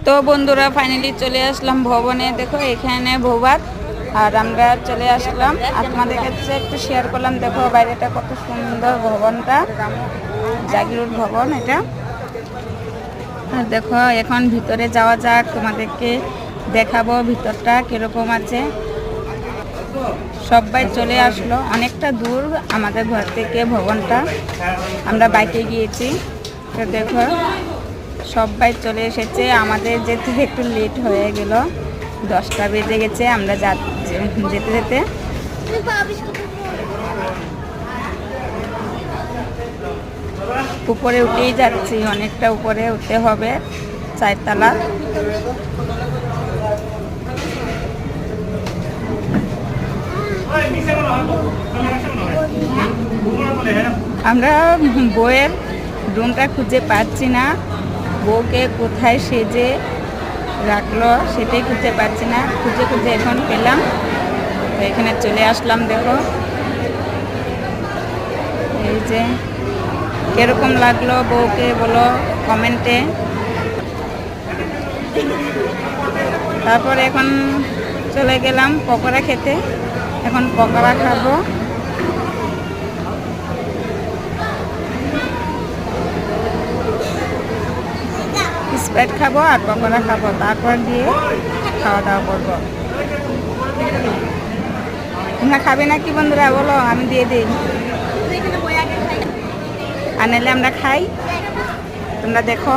তো বন্ধুরা ফাইনালি চলে আসলাম ভবনে। দেখো এখানে ভোবাত, আর আমরা চলে আসলাম। আপনাদের কাছে একটু শেয়ার করলাম। দেখো বাইরেটা কত সুন্দর, ভবনটা জাগিরুল ভবন এটা। আর দেখো এখন ভিতরে যাওয়া যাক, তোমাদেরকে দেখাবো ভিতরটা কিরকম আছে। সবাই চলে আসলো, অনেকটা দূর আমাদের ঘর থেকে ভবনটা, আমরা বাইকে গিয়েছি। তো দেখো সবাই চলে এসেছে, আমাদের যেতে একটু লেট হয়ে গেল, 10টা বেজে গেছে আমরা যেতে যেতে। উপরে উঠেই যাচ্ছি, অনেকটা উপরে উঠতে হবে, 4তলা। আমরা বউয়ের রুমটা খুঁজে পাচ্ছি না, বউকে কোথায় সেজে রাখলো সেটাই খুঁজে পাচ্ছি না। খুঁজে খুঁজে এখন পেলাম, তো এখানে চলে আসলাম। দেখো এই যে কিরকম লাগলো বউকে বলো কমেন্টে। তারপর এখন চলে গেলাম পকোড়া খেতে, এখন পকোড়া খাবো। স্প্রাইট খাবো আর পকোড়া খাবো, তারপর দিয়ে খাওয়া দাওয়া করবো। তোমরা খাবে না কি বন্ধুরা বলো, আমি দিয়ে দিই। আর নাহলে আমরা খাই, তোমরা দেখো।